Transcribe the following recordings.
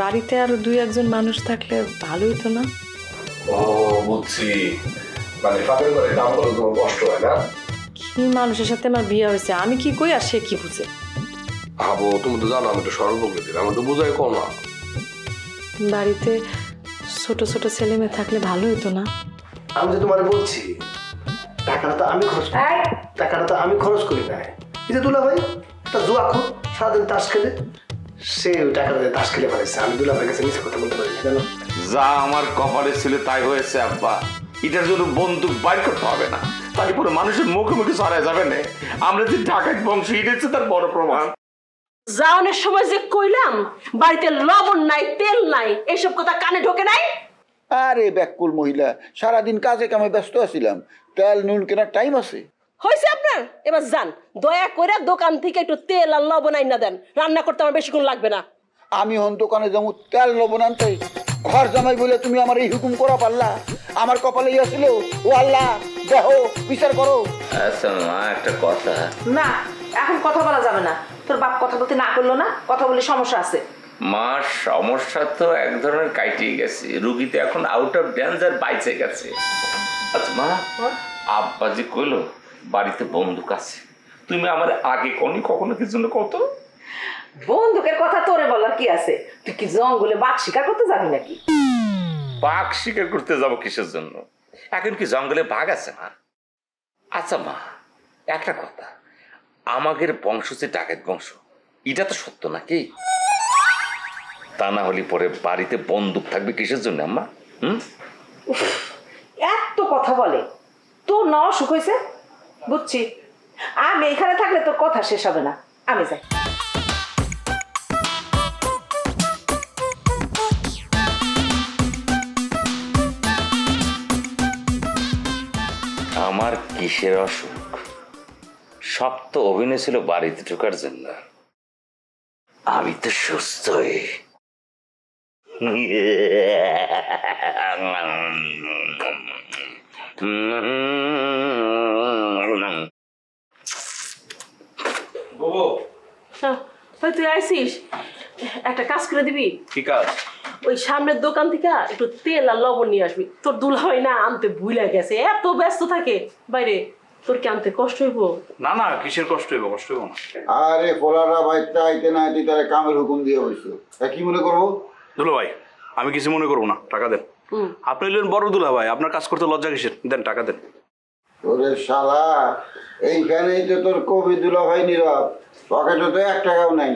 বাড়িতে আরো দুই একজন মানুষ থাকলে ভালো হতো না? ও বুঝছি, মানে ফাঁকের করে কাম করলে তোমার কষ্ট হয় না? কি মানুষের সাথে আমার বিয়ে হয়েছে, আমি কি কই আর সে কি বুঝে? ভাবো, তুমি তো জানো আমি তো সরল প্রকৃতির, আমি তো বুঝাই কম না। বাড়িতে ছোট ছোট ছেলে মেয়ে থাকলে ভালো হতো না? আমি যে তোমার বলছি টাকাটা তো আমি খরচ করি না। এই যে দুলা ভাই একটা জুয়া খো, সারাদিন তাস খেলে, সে ওই টাকাটা দিয়ে তাস খেলে পারেছে। আমি দুলা ভাইয়ের কাছে মিছে কথা বলতে পারি জানো? যা আমার কপালে ছিল তাই হয়েছে আব্বা। এটার জন্য বন্দুক বাইর করতে হবে না, তারপরে মানুষের মুখে মুখে ছড়ায় যাবে না। আমরা যে ঢাকায় বংশ, এটা হচ্ছে তার বড় প্রমাণ। যাওয়ানোর সময় যে কইলাম বাড়িতে লবণ নাই, তেল নাই, এইসব কথা কানে ঢোকে নাই? আরে ব্যাকুল মহিলা, সারাদিন কাজে কামে ব্যস্ত আছিলাম, তেল নুন কেনার টাইম আছে? হয়েছে আপনার, এবার যান দয়া করে দোকান থেকে একটু তেল আর লবণ আইনা দেন, রান্না করতে আমার বেশিক্ষণ লাগবে না। আমি হন দোকানে যাবো তেল লবণ আনতে, ঘর জামাই বলে তুমি আমার এই হুকুম করা পারলা? আমার কপালে ছিল, ও আল্লাহ দেহ বিচার করো। আচ্ছা মা, একটা কথা। না, এখন কথা বলা যাবে না। তোর বাপ কথা বলতে না করলো না, কথা বলে সমস্যা আছে। মা, সমস্যা তো এক ধরনের কাটিয়ে গেছে, রুগীতে এখন আউট অফ ডেঞ্জার বাইচে গেছে। আচ্ছা মা, আব্বাজি কইলো বাড়িতে বন্দুক আছে, তুমি আমার আগে কখনো কি জন্য কত? বন্দুকের কথা তোরে বলার কি আছে? তুই কি জঙ্গলে বাঘ শিকার করতে যাবি নাকি? বাঘ শিকার করতে যাবো কিসের জন্য? এখন কি জঙ্গলে বাঘ আছে মা? আচ্ছা মা, একটা কথা, আমাদের বংশ যে ডাকাত বংশ, এটা তো সত্য নাকি? তা না হলে পরে বাড়িতে বন্দুক থাকবে কিসের জন্য আম্মা? এত কথা বলে, তোর না অসুখ হয়েছে বুঝছি। আমি এখানে থাকলে তোর কথা শেষ হবে না, আমি যাই। আমার কিসের অসুখ? সব তো অভিনয় ছিল বাড়িতে ঢোকার জন্য। আমি তো সুস্থ। তুই আইসিস, একটা কাজ করে দিবি? কি কাজ? ওই সামনের দোকান থেকে একটু তেল আর লবণ নিয়ে আসবি। তোর দুলা হয় না আনতে ভুলে গেছে, এত ব্যস্ত থাকে বাইরে, তোর কি আনতে কষ্ট হইব? না না, কিসের কষ্ট হইব? কষ্ট হইব না। আরে পোলারা ভাইটা আইতে না আইতে তারা কামের হুকুম দিয়ে হইছো, কি মনে করবো? দুলা ভাই, আমি কিছু মনে করবো না, টাকা দেন। আপনি হলেন বড় দুলা ভাই, আপনার কাজ করতে লজ্জা কিসের? দেন, টাকা দেন। ওরে শালা, এইখানেই তো তোর কবি দুলা ভাই নীরব, পকেটে তো 1 টাকাও নাই।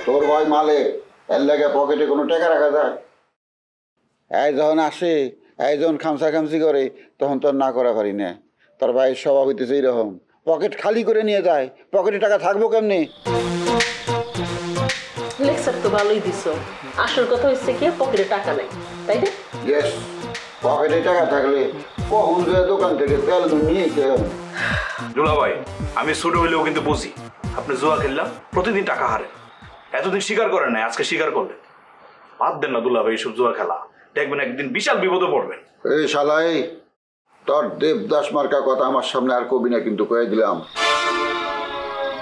তোর ভাই মালিক, এর লাগে পকেটে কোনো টাকা রাখা যায়? এই যখন আসে, এই যখন খামসা খামসি করে, তখন তোর না করা পারি না। তোর ভাইয়ের স্বভাব হইতেছে এইরকম, পকেট খালি করে নিয়ে যায়, পকেটে টাকা থাকবো কেমনি? লেকচার তো ভালোই দিছো, আসল কথা হচ্ছে কি পকেটে টাকা নাই, তাই না? ইয়েস, পকেটে টাকা থাকলে কখন যে দোকান থেকে তেল নিয়ে দুলা ভাই, আমি ছোট হইলেও কিন্তু বুঝি আপনি জুয়া খেললাম, প্রতিদিন টাকা হারেন। এতদিন স্বীকার করেন নাই, আজকে স্বীকার করলেন। বাদ দেন না দুলা ভাই এসব জুয়া খেলা, দেখবেন একদিন বিশাল বিপদে পড়বেন। এই শালাই, তোর দেবদাস মার্কা কথা আমার সামনে আর কবি না, কিন্তু কয়ে দিলাম।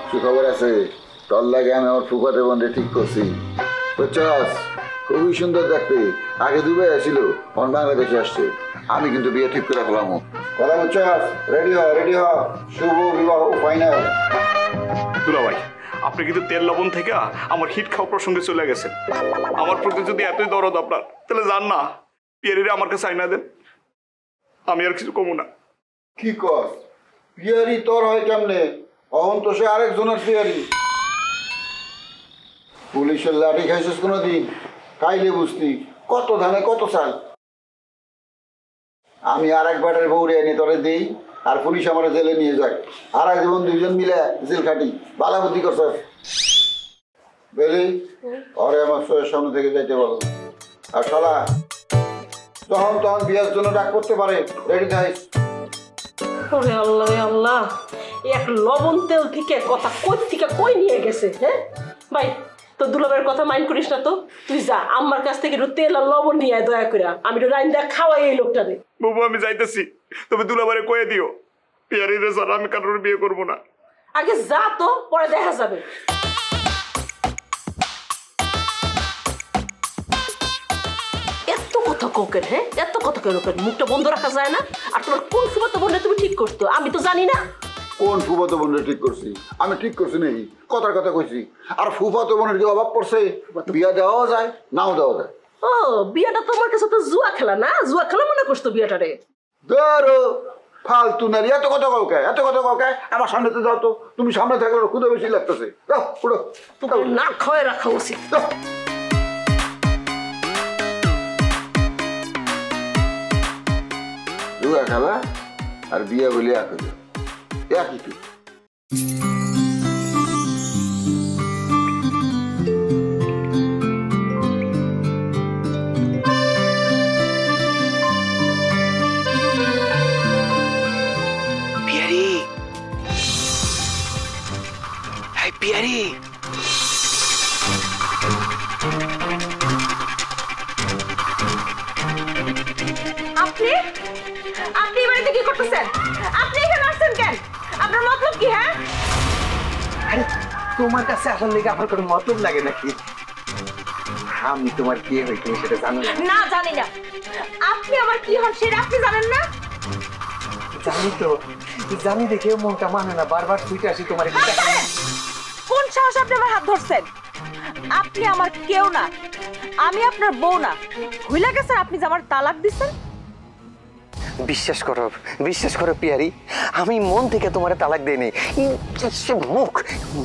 কি খবর আছে? তোর লাগে আমি আমার ফুফাতে বন্ধে ঠিক করছি, বুঝছস? খুবই সুন্দর দেখতে, আগে দুবাই আসছিল, এখন বাংলাদেশে আসছে। আমি কিন্তু বিয়ে ঠিক করে ফেলাম। কথা বুঝছস? রেডি হ, শুভ বিবাহ ফাইনাল। দুলা ভাই, আপনি কিন্তু তেল লবণ থেকে আমার হিট খাওয়া প্রসঙ্গে চলে গেছেন। আমার প্রতি যদি এতই দরদ আপনার, তাহলে যান না, পিয়ারিরে আমার কাছে আইনা দেন, আমি আর কিছু কমু না। কি কস? পিয়ারি তোর হয় কেমনে? অহন তো সে আরেকজনের পিয়ারি। পুলিশের লাঠি খাইছিস কোনোদিন? খাইলে বুঝতি কত ধানে কত চাল। আমি আর এক বাটের বউরে এনে তোরে দিই, আর পুলিশ আমার জেলে নিয়ে যায়। আর এক জীবন দুইজন মিলে জেল খাটি, বালা বুদ্ধি করছস। বেলি, ওরে আমার শোয়ের সামনে থেকে যাইতে বলো। আর শালা, তখন বিয়ের জন্য ডাক করতে পারে, রেডি থাকিস। ওরে আল্লাহ রে আল্লাহ, এক লবণ তেল থেকে কথা কই থেকে কই নিয়ে গেছে। হ্যাঁ ভাই, তো দুলাবের কথা মাইন্ড করিস না তো, তুই যা আমার কাছ থেকে একটু তেল আর লবণ নিয়ে আয় দয়া করে, আমি একটু রাইন দেয়া খাওয়াই এই লোকটারে। বাবু আমি যাইতেছি, তবে দুলাবারে কয়ে দিও পিয়ারিরে ছাড়া আমি কারোর বিয়ে করবো না। আগে যা তো, পরে দেখা যাবে। কথা কোকেন, হ্যাঁ এত কথা কেন কেন? মুখটা বন্ধ রাখা যায় না? আর তোমার কোন ফুফাতো বোনটা তুমি ঠিক করতো আমি তো জানি না। কোন ফুফাতো বোনের ঠিক করছি? আমি ঠিক করছি নাকি? কথার কথা কইছি। আর ফুফাতো বোনের যে অভাব পড়ছে, বিয়া দেওয়াও যায়, নাও দেওয়া যায়। ও বিয়াটা তোমার কাছে তো জুয়া খেলা না? জুয়া খেলা মনে করছো বিয়াটারে? ধরো ফালতু নারী, এত কথা কাউকে, এত কথা কাউকে। আমার সামনে তো যাও তো, তুমি সামনে থাকলে খুদে বেশি লাগতেছে। যাও উঠো। তোমার না খাওয়াই রাখা উচিত। যাও। জুয়া খেলা আর বিয়ে বলে একই তো। পিয়ারি, হাই পিয়ারি, আপনি আপনি এই বাড়িতে কি করতেছেন? আপনি এখানে আসছেন কেন? আপনার মতলব কি? হ্যাঁ, আরে তোমার কাছে আসার লেগে আমার কোনো মতলব লাগে নাকি? আমি তোমার কে হই তুমি সেটা জানো না? না জানি না। আপনি আমার কি হন সেটা আপনি জানেন না? জানি তো, জানি দেখে মনটা মানে না, বারবার ছুটে আসি তোমার। কোন সাহস আপনি আমার হাত ধরছেন? আপনি আমার কেউ না, আমি আপনার বউ না। ভুলে গেছেন আপনি যে আমার তালাক দিচ্ছেন? বিশ্বাস করো পিয়ারি, আমি মন থেকে তোমার তালাক দেইনি।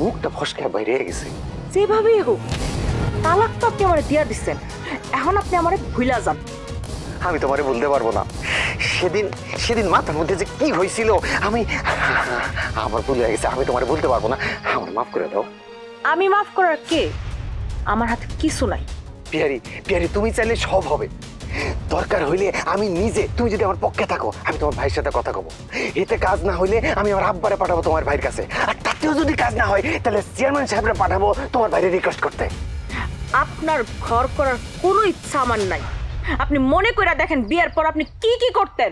মুখটা ফসকা বাইরে গেছে। যেভাবেই হোক তালাক তো আপনি আমার দিয়া দিচ্ছেন, এখন আপনি আমার ভুলা যান। আমি তোমারে বলতে পারবো না। সেদিন মাথার মধ্যে যে কি হয়েছিল আমার ভুল হয়ে গেছে। আমি তোমারে বলতে পারবো না, আমার মাফ করে দাও। আমি মাফ করার কে? আমার হাতে কিছু নাই। পিয়ারি তুমি চাইলে সব হবে। দরকার হইলে আমি নিজে, তুমি যদি আমার পক্ষে থাকো, আমি তোমার ভাইয়ের সাথে কথা কব। এতে কাজ না হইলে আমি আমার আব্বারে পাঠাবো তোমার ভাইয়ের কাছে। আর তাতেও যদি কাজ না হয় তাহলে চেয়ারম্যান সাহেবরে পাঠাবো তোমার ভাইয়ের রিকোয়েস্ট করতে। আপনার ঘর করার কোনো ইচ্ছা আমার নাই। আপনি মনে করে দেখেন বিয়ের পর আপনি কি কি করতেন।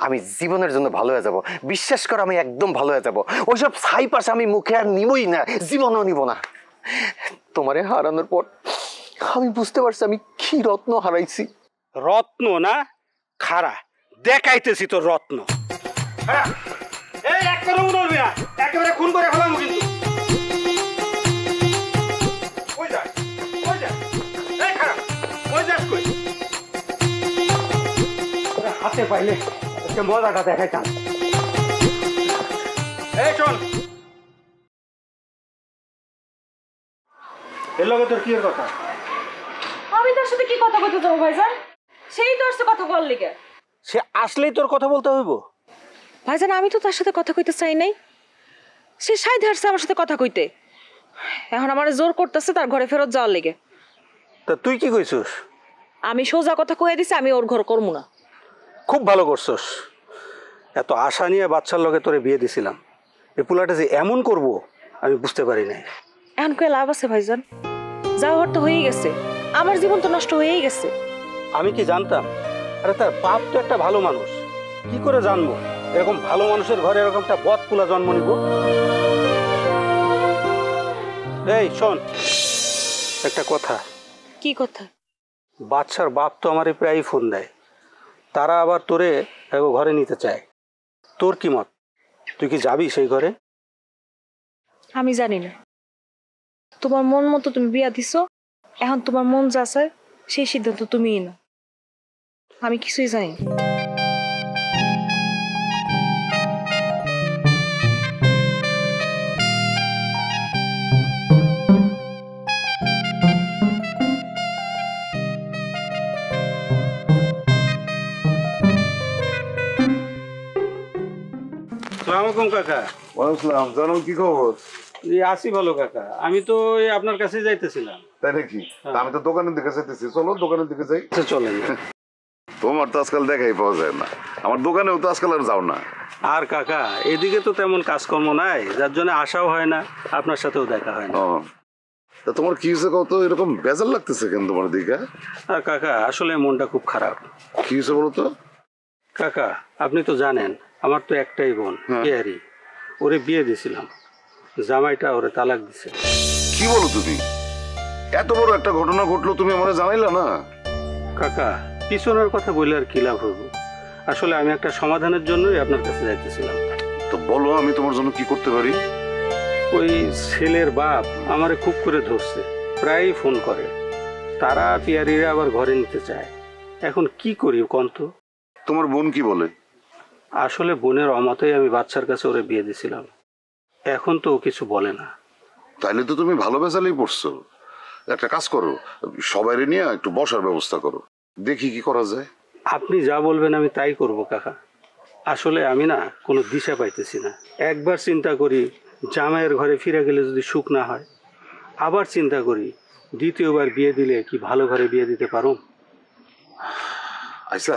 আমি জীবনের জন্য ভালো হয়ে যাব। বিশ্বাস করো, আমি একদম ভালো হয়ে যাব। ওইসব ছাই পাশে আমি মুখে আর নিবই না, জীবনও নিব না। তোমারে হারানোর পর আমি বুঝতে পারছি আমি কি রত্ন হারাইছি। রত্ন না খারা দেখাইতেছি তো রত্ন। এই এক করে উঠবি না, একেবারে খুন করে ফেলাম কিন্তু। কই যাস? কই যাস? এই খারাপ, কই যাস কই? হাতে পাইলে একটা মজাটা দেখাইতাম। এই শোন, এর লগে তোর কি এর কথা? আমি তার সাথে কি কথা বলতে যাবো ভাইজান? সেই তো আসছে কথা বল লিগে। সে আসলেই তোর কথা বলতে হইব? ভাইজান আমি তো তার সাথে কথা কইতে চাই নাই। সে সাইধে আসছে আমার সাথে কথা কইতে, এখন আমার জোর করতেছে তার ঘরে ফেরত যাওয়ার লেগে। তা তুই কি কইছস? আমি সোজা কথা কইয়া দিছি আমি ওর ঘর করবো না। খুব ভালো করছস। এত আশা নিয়ে বাচ্চার লগে তোরে বিয়ে দিছিলাম, এই পোলাটা যে এমন করব আমি বুঝতে পারি নাই। এখন কয়ে লাভ আছে ভাইজান? যাওয়ার তো হয়েই গেছে, আমার জীবন তো নষ্ট হয়েই গেছে। আমি কি জানতাম? আরে তার বাপ তো একটা ভালো মানুষ, কি করে জানবো এরকম ভালো মানুষের ঘরে এরকম একটা বদ পোলা জন্ম নিব? এই শোন একটা কথা। কি কথা? বাচ্চার বাপ তো আমারে প্রায়ই ফোন দেয়, তারা আবার তোরে ঘরে নিতে চায়। তোর কি মত? তুই কি যাবি সেই ঘরে? আমি জানি না, তোমার মন মতো তুমি বিয়া দিছো, এখন তোমার মন যা চায় সেই সিদ্ধান্ত তুমিই নাও। আমি কিছুই জানি না। আসসালামু কাকা। ওয়ালাইকুম জানো কি খবর? আসি ভালো কাকা, আমি তো আপনার কাছে যাইতেছিলাম। তাই নাকি? আমি তো দোকানের দিকে যাইতেছি, চলো দোকানের দিকে যাই। চলেন। তোমার তো আজকাল দেখাই পাওয়া যায় না, আমার দোকানেও তো আজকাল আর যাও না। আর কাকা এদিকে তো তেমন কাজকর্ম নাই, যার জন্য আসাও হয় না, আপনার সাথেও দেখা হয় না। তা তোমার কি হয়েছে কত এরকম বেজার লাগতেছে কেন তোমার দিকে? আর কাকা আসলে মনটা খুব খারাপ। কি হয়েছে বলো তো? কাকা আপনি তো জানেন আমার তো একটাই বোন পিয়ারি, ওরে বিয়ে দিছিলাম, জামাইটা ওরে তালাক দিছে। কি বলো তুমি? এত বড় একটা ঘটনা ঘটলো তুমি আমারে জানাইলা না? কাকা, পিছনের কথা বলে আর কি লাভ হইব? আসলে আমি একটা সমাধানের জন্যই আপনার কাছে যাইতেছিলাম। তো বলো, আমি তোমার জন্য কি করতে পারি? ওই ছেলের বাপ আমারে খুব করে ধরছে, প্রায়ই ফোন করে। তারা পিয়ারিরা আবার ঘরে নিতে চায়। এখন কি করি কন্ত? তোমার বোন কি বলে? আসলে বোনের অমতেই আমি বাচ্চার কাছে ওরে বিয়ে দিছিলাম। এখন তো ও কিছু বলে না। তাইলে তো তুমি ভালো বেচালেই পড়ছো। একটা কাজ করো, সবাই নিয়ে একটু বসার ব্যবস্থা করো, দেখি কি করা যায়। আপনি যা বলবেন আমি তাই করব কাকা। আসলে আমি না কোনো দিশা পাইতেছি না। একবার চিন্তা করি জামাইয়ের ঘরে ফিরে গেলে যদি সুখ না হয়, আবার চিন্তা করি দ্বিতীয়বার বিয়ে দিলে কি ভালো ঘরে বিয়ে দিতে পারো। আচ্ছা,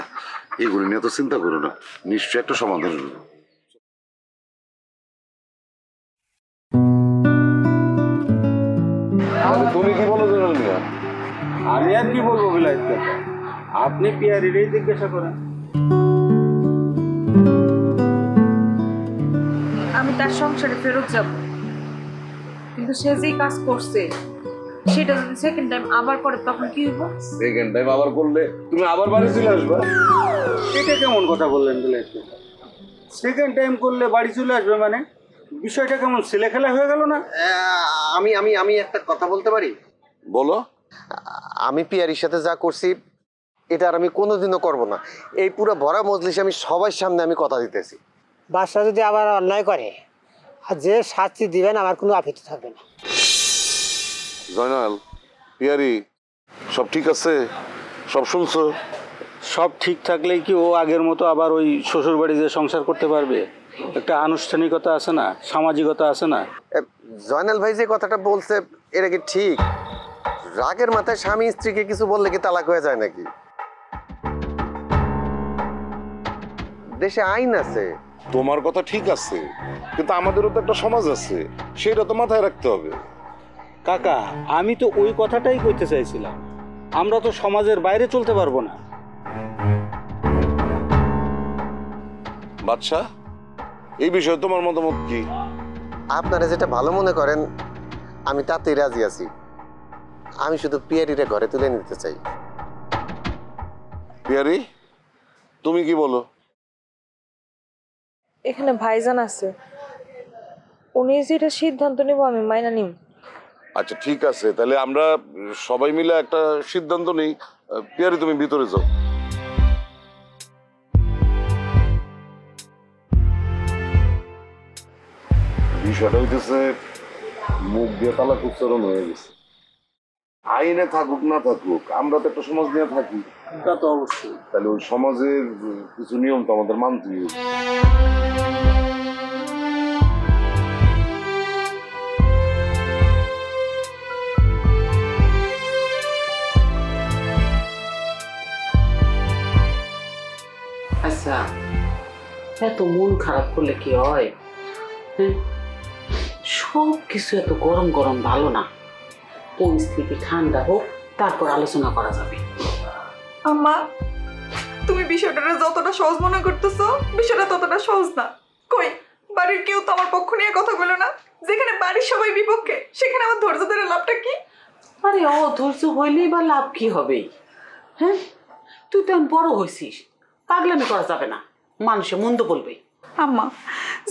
এগুলো নিয়ে তো চিন্তা করো না, নিশ্চয় একটা সমাধান হবে। তুমি কি বলো জনাল মিয়া? আমি আর কি বলবো বিলাইত কাকা, আপনি পিয়ারিরেই জিজ্ঞাসা করেন। আমি তার সংসারে ফেরত যাব, কিন্তু সে যেই কাজ করছে সেটা যদি সেকেন্ড টাইম আবার করে তখন কি হইব? সেকেন্ড টাইম আবার করলে তুমি আবার বাড়ি চলে আসবে। এটা কেমন কথা বললেন বিলাইত কাকা? সেকেন্ড টাইম করলে বাড়ি চলে আসবে মানে? বিষয়টা কেমন ছেলে খেলা হয়ে গেল না? আমি আমি আমি একটা কথা বলতে পারি? বলো। আমি পিয়ারির সাথে যা করছি এটা আর আমি কোনোদিনও করব না। এই পুরো ভরা মজলিসে আমি সবার সামনে আমি কথা দিতেছি। বাদশা যদি আবার অন্যায় করে আর যে শাস্তি দিবেন আমার কোনো আপত্তি থাকবে না। জয়নাল, পিয়ারি, সব ঠিক আছে? সব শুনছো? সব ঠিক থাকলেই কি ও আগের মতো আবার ওই শ্বশুর বাড়ি যে সংসার করতে পারবে? একটা আনুষ্ঠানিকতা আছে না, সামাজিকতা আছে না? জয়নাল ভাই যে কথাটা বলছে এটা কি ঠিক? রাগের মাথায় স্বামী স্ত্রীকে কিছু বললে কি তালাক হয়ে যায় নাকি? দেশে আইন আছে। তোমার কথা ঠিক আছে, কিন্তু আমাদেরও তো একটা সমাজ আছে, সেটা তো মাথায় রাখতে হবে। কাকা, আমি তো ওই কথাটাই কইতে চাইছিলাম। আমরা তো সমাজের বাইরে চলতে পারবো না। বাদশা, এই বিষয়ে তোমার মতামত কি? আপনারা যেটা ভালো মনে করেন আমি তাতেই রাজি আছি। আমি শুধু পিয়ারিরে ঘরে তুলে নিতে চাই। পিয়ারি, তুমি কি বলো? এখানে ভাইজান আছে, উনি যেটা সিদ্ধান্ত নেব আমি মাইনা নিব। আচ্ছা ঠিক আছে, তাহলে আমরা সবাই মিলে একটা সিদ্ধান্ত নেই। পিয়ারি, তুমি ভিতরে যাও। বিষয়টা হইতেছে মুখ দিয়ে তালাক উচ্চারণ হয়ে গেছে। আইনে থাকুক না থাকুক, আমরা তো একটা সমাজ নিয়ে থাকি। তা তো অবশ্যই। তাহলে ওই সমাজের কিছু নিয়ম তো আমাদের মানতে হবে। আচ্ছা, এত মন খারাপ করলে কি হয়? সব কিছু এত গরম গরম ভালো না। পরিস্থিতি ঠান্ডা হোক, তারপর আলোচনা করা যাবে। আম্মা, তুমি বিষয়টা যতটা সহজ মনে করতেছো বিষয়টা ততটা সহজ না। কই, বাড়ির কেউ তো আমার পক্ষ নিয়ে কথা বলে না। যেখানে বাড়ির সবাই বিপক্ষে, সেখানে আমার ধৈর্য ধরে লাভটা কি? আরে অধৈর্য হইলেই বা লাভ কি হবে? হ্যাঁ, তুই তো এখন বড় হয়েছিস, পাগলামি করা যাবে না, মানুষে মন্দ বলবে। আম্মা,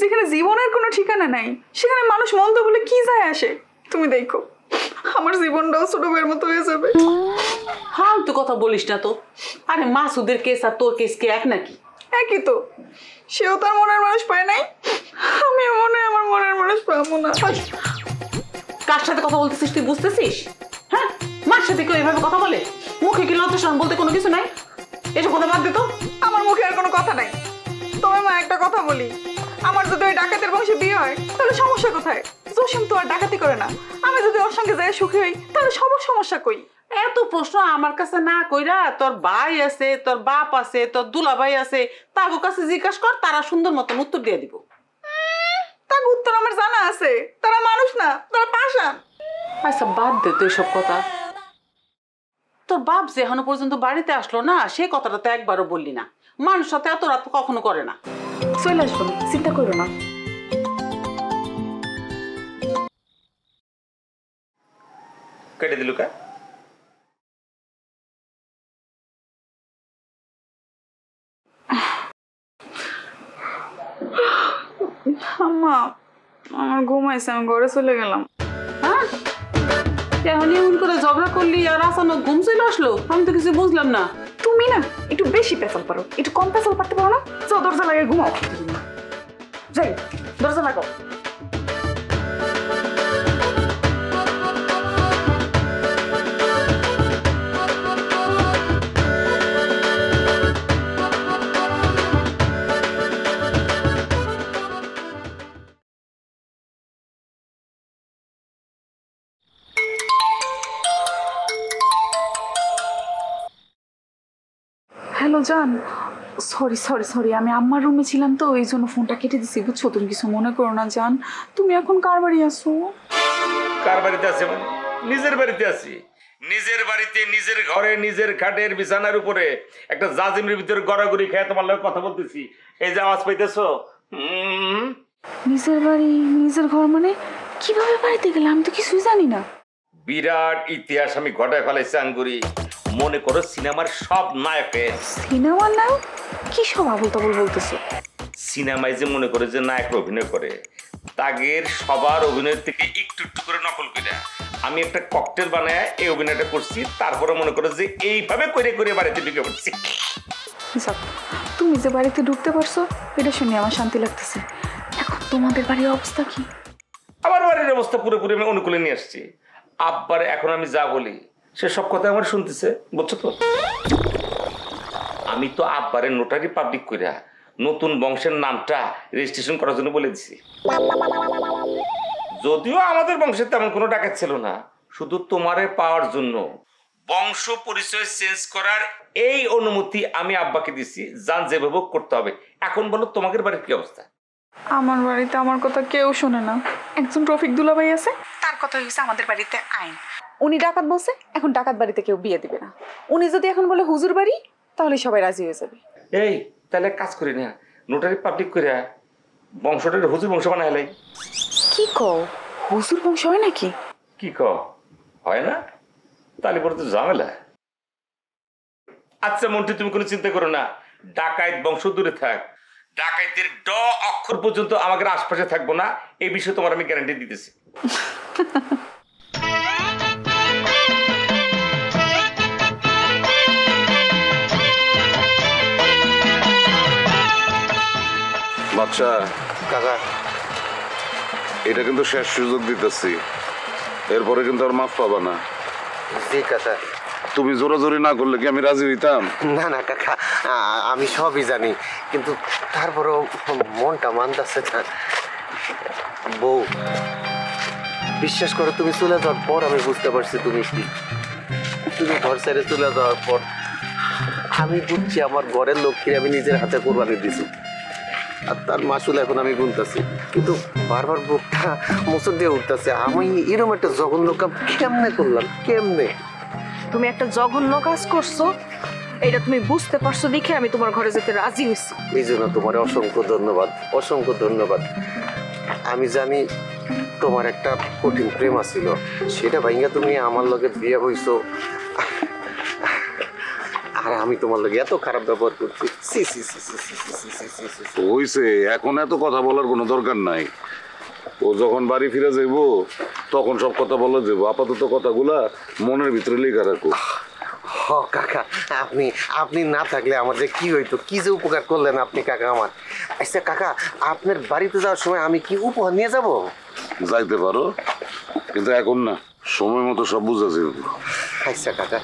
যেখানে জীবনের কোনো ঠিকানা নাই সেখানে মানুষ মন্দ বলে কি যায় আসে? তুমি দেখো আমার জীবনটাও ছোট ভাইয়ের মতো হয়ে যাবে। হ্যাঁ, তুই কথা বলিস না তো। আরে মাসুদের কেস আর তোর কেস কি এক নাকি? একই তো। সেও তার মনের মানুষ পায় নাই, আমিও মনে হয় আমার মনের মানুষ পাবো না। কার সাথে কথা বলতেছিস তুই বুঝতেছিস? হ্যাঁ, মার সাথে কেউ এভাবে কথা বলে? মুখে কি লজ্জা শরম বলতে কোনো কিছু নাই? এসব কথা বাদ দে তো। আমার মুখে আর কোনো কথা নাই। তবে মা, একটা কথা বলি, আমার যদি ওই ডাকাতের বংশে বিয়ে হয় তাহলে সমস্যা কোথায়? জসিম তো আর ডাকাতি করে না। আমি যদি ওর সঙ্গে যাই সুখী হই তাহলে সবার সমস্যা কই? এত প্রশ্ন আমার কাছে না কইরা তোর ভাই আছে, তোর বাপ আছে, তোর দুলা ভাই আছে, তাদের কাছে জিজ্ঞাসা কর, তারা সুন্দর মতন উত্তর দিয়ে দিব। তার উত্তর আমার জানা আছে। তারা মানুষ না, তারা পাষাণ। আচ্ছা বাদ দে তো এসব কথা। তোর বাপ যে এখনো পর্যন্ত বাড়িতে আসলো না, সেই কথাটা তো একবারও বললি না। মানুষ সাথে এত রাত কখনো করে না। চলে আসবো না, চিন্তা করো না। কেটে দিল কা? আম্মা আমার ঘুমাইছে, আমি ঘরে চলে গেলাম। হ্যাঁ এখন এমন করে ঝগড়া করলি আর আসানো ঘুম চলে আসলো? আমি তো কিছু বুঝলাম না। তুমি না একটু বেশি পেছাল পারো, একটু কম পেছাল পারতে পারো না? যাও দরজা লাগিয়ে ঘুমাও। যাই দরজা লাগাও। হ্যালো জান, সরি সরি সরি, আমি আম্মার রুমে ছিলাম তো এই জন্য ফোনটা কেটে দিছি, বুঝছো? তুমি কিছু মনে করো না জান। তুমি এখন কার বাড়ি আসো? কার বাড়িতে আছে মানে? নিজের বাড়িতে আছি। নিজের বাড়িতে, নিজের ঘরে, নিজের খাটের বিছানার উপরে একটা জাজিমের ভিতরে গড়াগড়ি খেয়ে তোমার লগে কথা বলতেছি। এই যে আওয়াজ পাইতেছো? নিজের বাড়ি, নিজের ঘর মানে কিভাবে বাড়িতে গেলে? আমি তো কিছুই জানি না। বিরাট ইতিহাস আমি ঘটায় ফেলাইছি আঙ্গুরি। মনে করো সিনেমার সব নায়কের। সিনেমার নায়ক? কি সব আবল তাবল বলতেছো? সিনেমায় যে মনে করে যে নায়করা অভিনয় করে, তাদের সবার অভিনয় থেকে একটু একটু করে নকল করে আমি একটা ককটেল বানায় এই অভিনয়টা করছি। তারপরে মনে করো যে এইভাবে করে করে বাড়িতে ঢুকে পড়ছি। তুমি যে বাড়িতে ঢুকতে পারছো এটা শুনে আমার শান্তি লাগতেছে। এখন তোমাদের বাড়ির অবস্থা কি? আমার বাড়ির অবস্থা পুরোপুরি আমি অনুকূলে নিয়ে আসছি। আব্বার এখন আমি যা বলি সে সব কথা আমার শুনতেছে, বুঝছো তো? আমি তো আব্বারের নোটারি পাবলিক কইরা নতুন বংশের নামটা রেজিস্ট্রেশন করার জন্য বলে দিছি। যদিও আমাদের বংশে তেমন কোনো ডাকাত ছিল না, শুধু তোমারে পাওয়ার জন্য বংশ পরিচয় চেঞ্জ করার এই অনুমতি আমি আব্বাকে দিছি। জান যেভাবে করতে হবে। এখন বলো তোমাদের বাড়ির কি অবস্থা? আমার বাড়িতে আমার কথা কেউ শোনে না। একজন রফিক দুলাভাই আছে, তার কথা হয়েছে আমাদের বাড়িতে আইন। উনি ডাকাত বলছে, এখন ডাকাত বাড়িতে কেউ বিয়ে দিবে না। উনি যদি এখন বলে হুজুর বাড়ি, তাহলে সবাই রাজি হয়ে যাবে। এই তাহলে কাজ করি না, নোটারি পাবলিক করে বংশটার হুজুর বংশ বানাই লাই। কি কও? হুজুর বংশ হয় নাকি? কি হয় না? তাহলে পরে তো ঝামেলা। আচ্ছা মন্ত্রী, তুমি কোনো চিন্তা করো না। ডাকাইত বংশ দূরে থাক, ডাকাইতের ড অক্ষর পর্যন্ত আমাদের আশপাশে থাকবো না, এই বিষয়ে তোমার আমি গ্যারান্টি দিতেছি। বাচ্চা কাকা, এটা কিন্তু শেষ সুযোগ দিতেছি, এরপরে কিন্তু আর মাফ পাবা না। জি কাকা। তুমি জোরাজোরি না করলে কি আমি রাজি হইতাম? না না কাকা, আমি সবই জানি, কিন্তু তারপরেও মনটা মানতেছে না। বউ, বিশ্বাস করো, তুমি চলে যাওয়ার পর আমি বুঝতে পারছি তুমি কি। তুমি ঘর ছেড়ে চলে যাওয়ার পর আমি বুঝছি আমার ঘরের লক্ষ্মী আমি নিজের হাতে কোরবানি দিছি, আর তার মাসুল এখন আমি গুনতেছি। কিন্তু বারবার বুকটা মোচড় দিয়ে উঠতেছে। আমি এরকম একটা জঘন্য কাম কেমনে করলাম? কেমনে? তুমি একটা জঘন্য কাজ করছো, এটা তুমি বুঝতে পারছো দেখে আমি তোমার ঘরে যেতে রাজি হয়েছি। এই জন্য তোমার অসংখ্য ধন্যবাদ, অসংখ্য ধন্যবাদ। আমি জানি তোমার একটা কঠিন প্রেম ছিল, সেটা ভাইঙ্গা তুমি আমার লগে বিয়ে হইছো, আর আমি তোমার লগে এত খারাপ ব্যবহার করছি। হইছে, এখন এত কথা বলার কোনো দরকার নাই। ও যখন বাড়ি ফিরে যাইব তখন সব কথা বলা যাবো। আপাতত কথাগুলা মনের ভিতরে লেখা রাখো। হ কাকা, আপনি না থাকলে আমার যে কি হইতো, কি যে উপকার করলেন আপনি কাকা আমার। আচ্ছা কাকা, আপনার বাড়িতে যাওয়ার সময় আমি কি উপহার নিয়ে যাব? যাইতে পারো, কিন্তু এখন না, সময় মতো সব বুঝা যাবে। আচ্ছা কাকা।